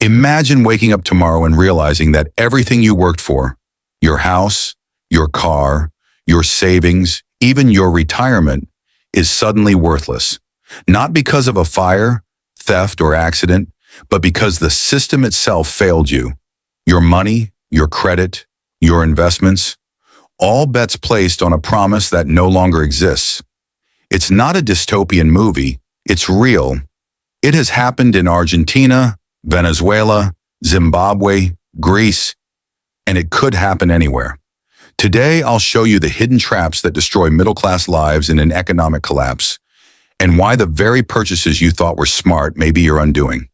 Imagine waking up tomorrow and realizing that everything you worked for, your house, your car, your savings, even your retirement, is suddenly worthless. Not because of a fire, theft, or accident, but because the system itself failed you. Your money, your credit, your investments, all bets placed on a promise that no longer exists. It's not a dystopian movie, it's real. It has happened in Argentina, Venezuela, Zimbabwe, Greece, and it could happen anywhere. Today, I'll show you the hidden traps that destroy middle-class lives in an economic collapse, and why the very purchases you thought were smart may be your undoing.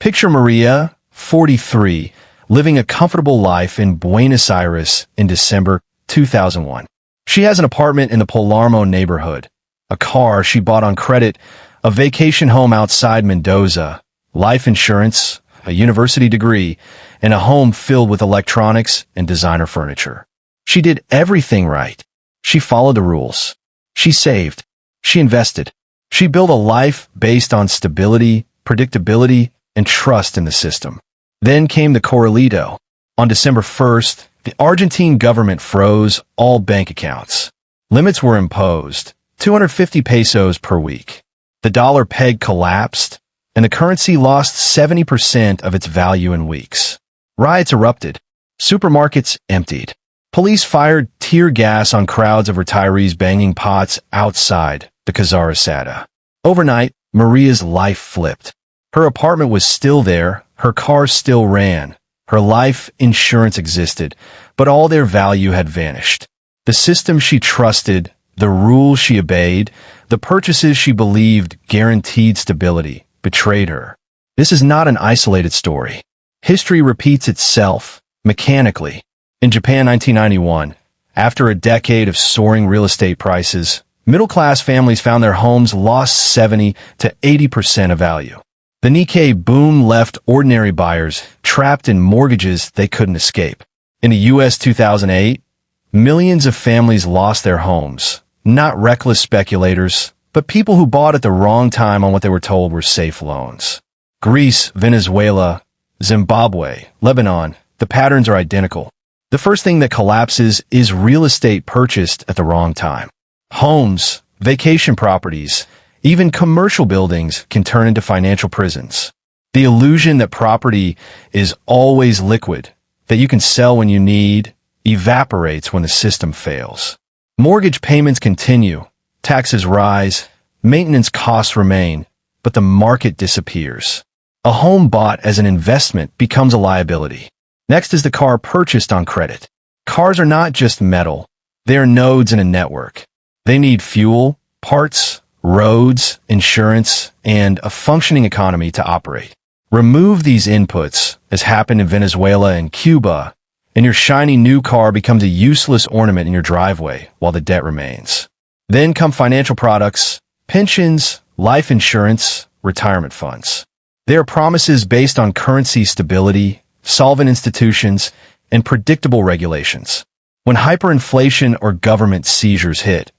Picture Maria, 43, living a comfortable life in Buenos Aires in December 2001. She has an apartment in the Palermo neighborhood, a car she bought on credit, a vacation home outside Mendoza, life insurance, a university degree, and a home filled with electronics and designer furniture. She did everything right. She followed the rules. She saved. She invested. She built a life based on stability, predictability, and trust in the system. Then came the Corralito. On December 1st, the Argentine government froze all bank accounts. Limits were imposed, 250 pesos per week. The dollar peg collapsed, and the currency lost 70% of its value in weeks. Riots erupted. Supermarkets emptied. Police fired tear gas on crowds of retirees banging pots outside the Casa Rosada. Overnight, Maria's life flipped. Her apartment was still there, her car still ran, her life insurance existed, but all their value had vanished. The system she trusted, the rules she obeyed, the purchases she believed guaranteed stability, betrayed her. This is not an isolated story. History repeats itself, mechanically. In Japan 1991, after a decade of soaring real estate prices, middle-class families found their homes lost 70 to 80% of value. The Nikkei boom left ordinary buyers trapped in mortgages they couldn't escape. In the U.S. 2008, millions of families lost their homes, not reckless speculators, but people who bought at the wrong time on what they were told were safe loans. Greece, Venezuela, Zimbabwe, Lebanon, the patterns are identical. The first thing that collapses is real estate purchased at the wrong time. Homes, vacation properties, even commercial buildings can turn into financial prisons. The illusion that property is always liquid, that you can sell when you need, evaporates when the system fails. Mortgage payments continue, taxes rise, maintenance costs remain, but the market disappears. A home bought as an investment becomes a liability. Next is the car purchased on credit. Cars are not just metal, they are nodes in a network. They need fuel, parts, roads, insurance, and a functioning economy to operate. Remove these inputs, as happened in Venezuela and Cuba, and your shiny new car becomes a useless ornament in your driveway while the debt remains. Then come financial products, pensions, life insurance, retirement funds. They are promises based on currency stability, solvent institutions, and predictable regulations. When hyperinflation or government seizures hit,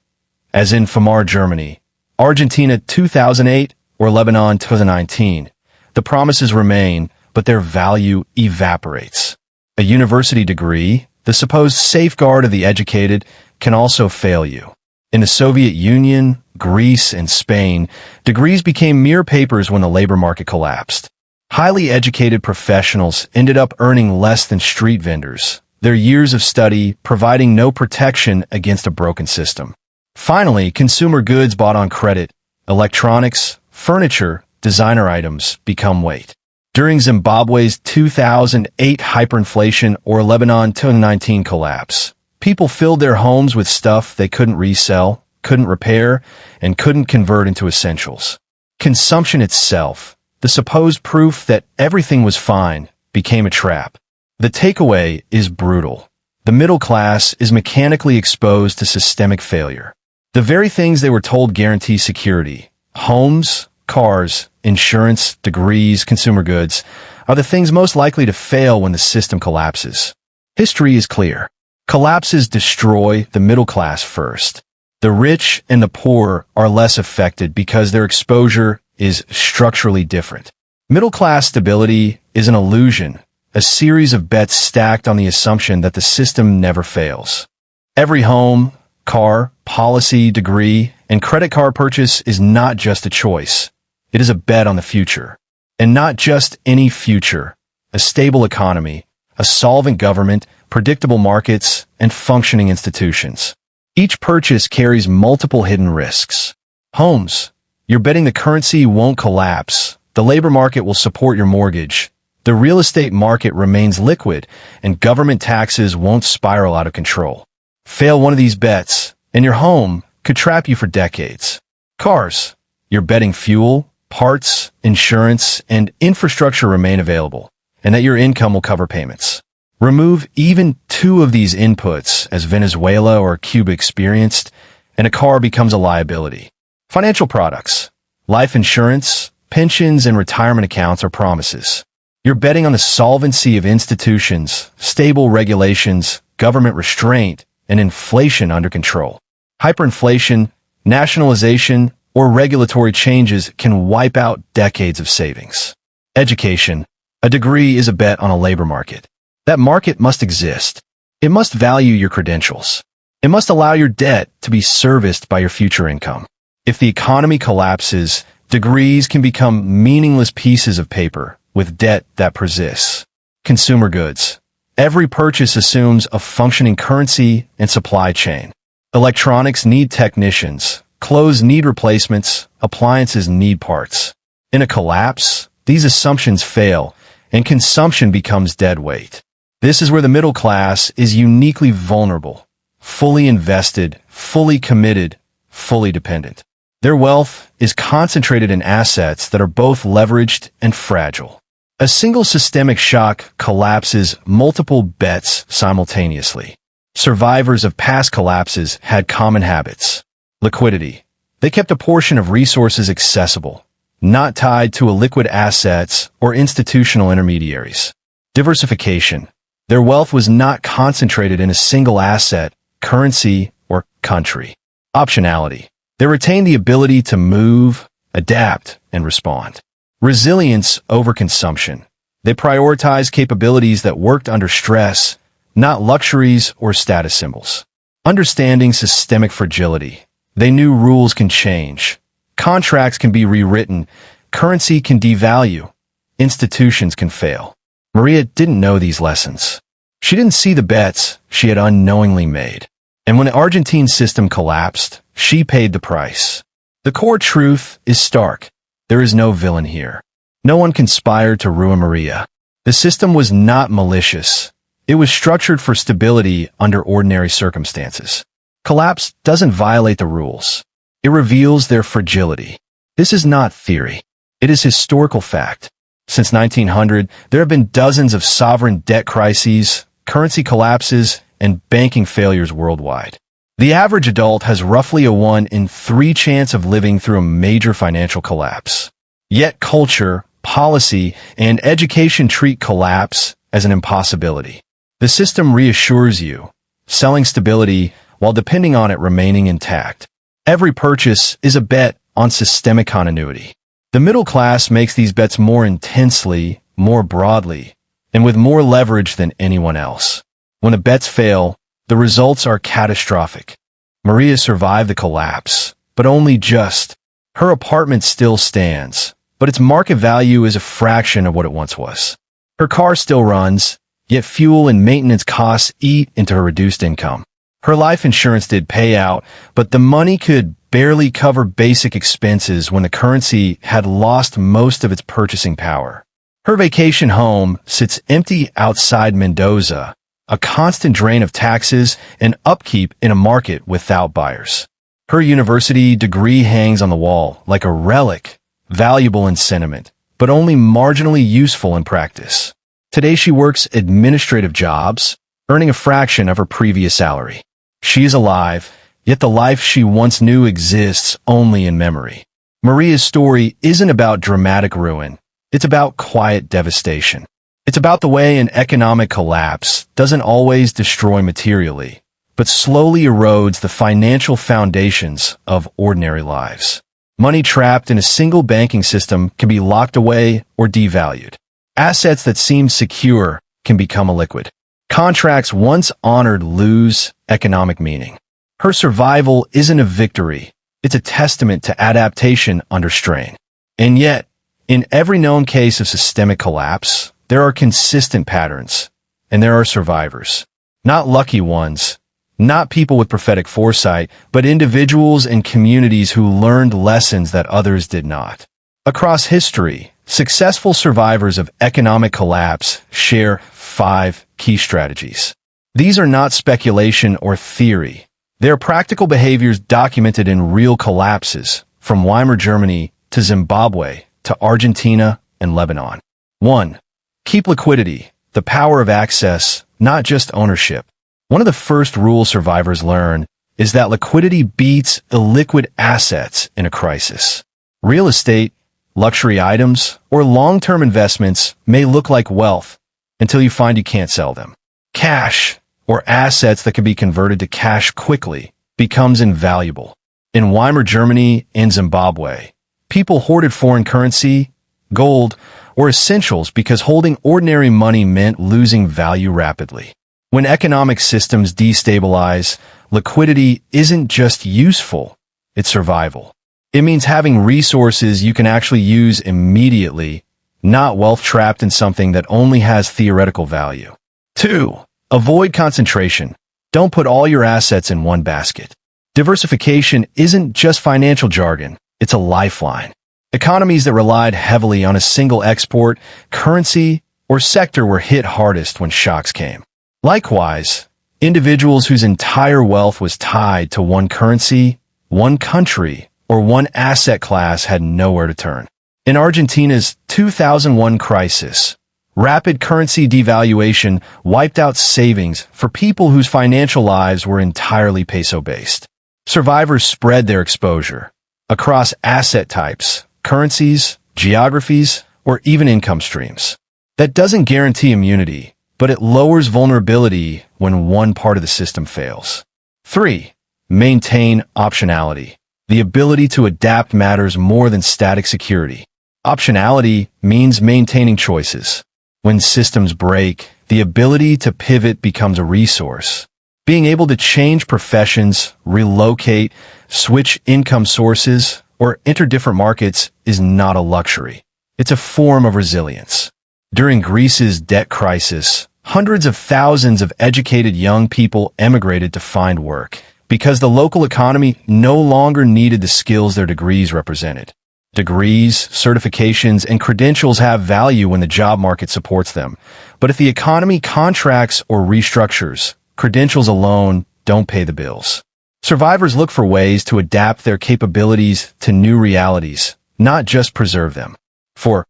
as in Famar, Germany, Argentina 2008, or Lebanon 2019, the promises remain, but their value evaporates. A university degree, the supposed safeguard of the educated, can also fail you. In the Soviet Union, Greece, and Spain, degrees became mere papers when the labor market collapsed. Highly educated professionals ended up earning less than street vendors, their years of study providing no protection against a broken system. Finally, consumer goods bought on credit, electronics, furniture, designer items become weight. During Zimbabwe's 2008 hyperinflation or Lebanon 2019 collapse, people filled their homes with stuff they couldn't resell, couldn't repair, and couldn't convert into essentials. Consumption itself, the supposed proof that everything was fine, became a trap. The takeaway is brutal. The middle class is mechanically exposed to systemic failure. The very things they were told guarantee security, homes, cars, insurance, degrees, consumer goods, are the things most likely to fail when the system collapses. History is clear. Collapses destroy the middle class first. The rich and the poor are less affected because their exposure is structurally different. Middle class stability is an illusion, a series of bets stacked on the assumption that the system never fails. Every home, car, policy, degree, and credit card purchase is not just a choice. It is a bet on the future. And not just any future. A stable economy, a solvent government, predictable markets, and functioning institutions. Each purchase carries multiple hidden risks. Homes. You're betting the currency won't collapse. The labor market will support your mortgage. The real estate market remains liquid, and government taxes won't spiral out of control. Fail one of these bets, and your home could trap you for decades. Cars. You're betting fuel, parts, insurance, and infrastructure remain available, and that your income will cover payments. Remove even two of these inputs, as Venezuela or Cuba experienced, and a car becomes a liability. Financial products. Life insurance, pensions, and retirement accounts are promises. You're betting on the solvency of institutions, stable regulations, government restraint, and inflation under control. Hyperinflation, nationalization, or regulatory changes can wipe out decades of savings. Education. A degree is a bet on a labor market. That market must exist. It must value your credentials. It must allow your debt to be serviced by your future income. If the economy collapses, degrees can become meaningless pieces of paper with debt that persists. Consumer goods. Every purchase assumes a functioning currency and supply chain. Electronics need technicians. Clothes need replacements. Appliances need parts. In a collapse, these assumptions fail, and consumption becomes dead weight. This is where the middle class is uniquely vulnerable, fully invested, fully committed, fully dependent. Their wealth is concentrated in assets that are both leveraged and fragile. A single systemic shock collapses multiple bets simultaneously. Survivors of past collapses had common habits. Liquidity. They kept a portion of resources accessible, not tied to illiquid assets or institutional intermediaries. Diversification. Their wealth was not concentrated in a single asset, currency, or country. Optionality. They retained the ability to move, adapt, and respond. Resilience over consumption. They prioritized capabilities that worked under stress, not luxuries or status symbols. Understanding systemic fragility. They knew rules can change. Contracts can be rewritten. Currency can devalue. Institutions can fail. Maria didn't know these lessons. She didn't see the bets she had unknowingly made. And when the Argentine system collapsed, she paid the price. The core truth is stark. There is no villain here. No one conspired to ruin Maria. The system was not malicious. It was structured for stability under ordinary circumstances. Collapse doesn't violate the rules. It reveals their fragility. This is not theory. It is historical fact. Since 1900, there have been dozens of sovereign debt crises, currency collapses, and banking failures worldwide. The average adult has roughly a 1 in 3 chance of living through a major financial collapse. Yet culture, policy, and education treat collapse as an impossibility. The system reassures you, selling stability while depending on it remaining intact. Every purchase is a bet on systemic continuity. The middle class makes these bets more intensely, more broadly, and with more leverage than anyone else. When the bets fail, the results are catastrophic. Maria survived the collapse, but only just. Her apartment still stands, but its market value is a fraction of what it once was. Her car still runs, yet fuel and maintenance costs eat into her reduced income. Her life insurance did pay out, but the money could barely cover basic expenses when the currency had lost most of its purchasing power. Her vacation home sits empty outside Mendoza, a constant drain of taxes and upkeep in a market without buyers. Her university degree hangs on the wall like a relic, valuable in sentiment, but only marginally useful in practice. Today she works administrative jobs, earning a fraction of her previous salary. She is alive, yet the life she once knew exists only in memory. Maria's story isn't about dramatic ruin. It's about quiet devastation. It's about the way an economic collapse doesn't always destroy materially, but slowly erodes the financial foundations of ordinary lives. Money trapped in a single banking system can be locked away or devalued. Assets that seem secure can become illiquid. Contracts once honored lose economic meaning. Her survival isn't a victory. It's a testament to adaptation under strain. And yet, in every known case of systemic collapse, there are consistent patterns, and there are survivors. Not lucky ones, not people with prophetic foresight, but individuals and communities who learned lessons that others did not. Across history, successful survivors of economic collapse share 5 key strategies. These are not speculation or theory. They are practical behaviors documented in real collapses, from Weimar Germany to Zimbabwe to Argentina and Lebanon. 1. Keep liquidity, the power of access, not just ownership. One of the first rules survivors learn is that liquidity beats illiquid assets in a crisis. Real estate, luxury items, or long-term investments may look like wealth until you find you can't sell them. Cash, or assets that can be converted to cash quickly, becomes invaluable. In Weimar Germany and Zimbabwe, people hoarded foreign currency, gold, or essentials because holding ordinary money meant losing value rapidly. When economic systems destabilize, liquidity isn't just useful, it's survival. It means having resources you can actually use immediately, not wealth trapped in something that only has theoretical value. 2. Avoid concentration. Don't put all your assets in one basket. Diversification isn't just financial jargon, it's a lifeline. Economies that relied heavily on a single export, currency, or sector were hit hardest when shocks came. Likewise, individuals whose entire wealth was tied to one currency, one country, or one asset class had nowhere to turn. In Argentina's 2001 crisis, rapid currency devaluation wiped out savings for people whose financial lives were entirely peso-based. Survivors spread their exposure across asset types, currencies, geographies, or even income streams. That doesn't guarantee immunity, but it lowers vulnerability when one part of the system fails. 3. Maintain optionality. The ability to adapt matters more than static security. Optionality means maintaining choices. When systems break, the ability to pivot becomes a resource. Being able to change professions, relocate, switch income sources, or enter different markets is not a luxury. It's a form of resilience. During Greece's debt crisis, hundreds of thousands of educated young people emigrated to find work because the local economy no longer needed the skills their degrees represented. Degrees, certifications, and credentials have value when the job market supports them. But if the economy contracts or restructures, credentials alone don't pay the bills. Survivors look for ways to adapt their capabilities to new realities, not just preserve them. 4.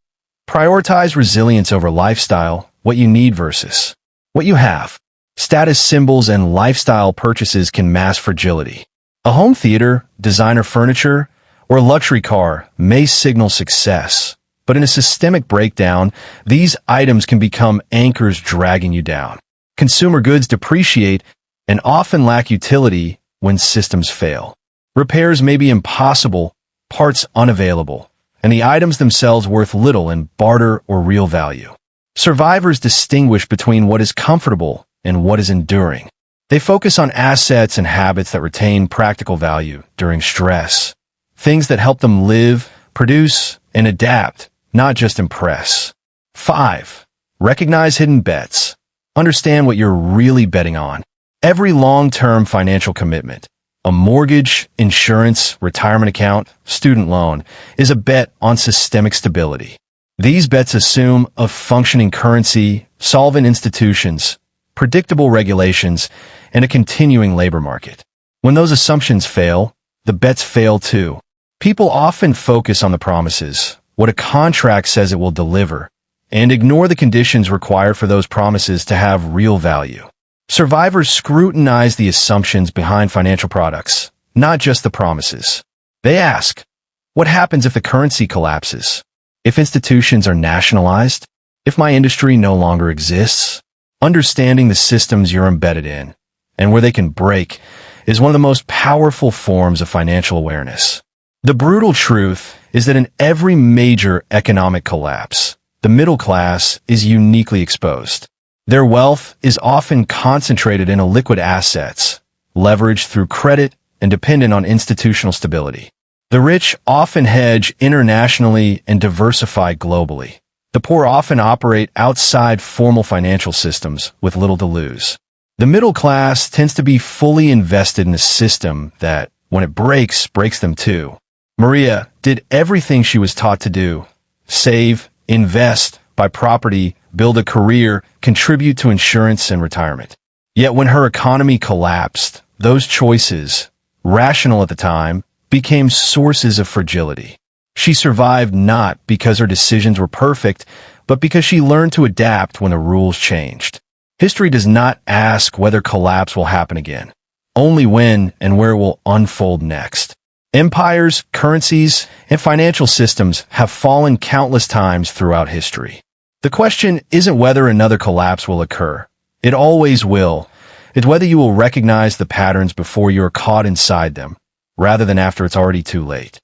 Prioritize resilience over lifestyle, what you need versus what you have. Status symbols and lifestyle purchases can mask fragility. A home theater, designer furniture, or a luxury car may signal success, but in a systemic breakdown, these items can become anchors dragging you down. Consumer goods depreciate and often lack utility when systems fail. Repairs may be impossible, parts unavailable, and the items themselves worth little in barter or real value. Survivors distinguish between what is comfortable and what is enduring. They focus on assets and habits that retain practical value during stress. Things that help them live, produce, and adapt, not just impress. 5. Recognize hidden bets. Understand what you're really betting on. Every long-term financial commitment, a mortgage, insurance, retirement account, student loan, is a bet on systemic stability. These bets assume a functioning currency, solvent institutions, predictable regulations, and a continuing labor market. When those assumptions fail, the bets fail too. People often focus on the promises, what a contract says it will deliver, and ignore the conditions required for those promises to have real value. Survivors scrutinize the assumptions behind financial products, not just the promises. They ask, what happens if the currency collapses? If institutions are nationalized? If my industry no longer exists? Understanding the systems you're embedded in, and where they can break, is one of the most powerful forms of financial awareness. The brutal truth is that in every major economic collapse, the middle class is uniquely exposed. Their wealth is often concentrated in illiquid assets, leveraged through credit and dependent on institutional stability. The rich often hedge internationally and diversify globally. The poor often operate outside formal financial systems with little to lose. The middle class tends to be fully invested in a system that, when it breaks them too. Maria did everything she was taught to do: save, invest, buy property, build a career, contribute to insurance and retirement. Yet when her economy collapsed, those choices, rational at the time, became sources of fragility. She survived not because her decisions were perfect, but because she learned to adapt when the rules changed. History does not ask whether collapse will happen again, only when and where it will unfold next. Empires, currencies, and financial systems have fallen countless times throughout history. The question isn't whether another collapse will occur. It always will. It's whether you will recognize the patterns before you are caught inside them, rather than after it's already too late.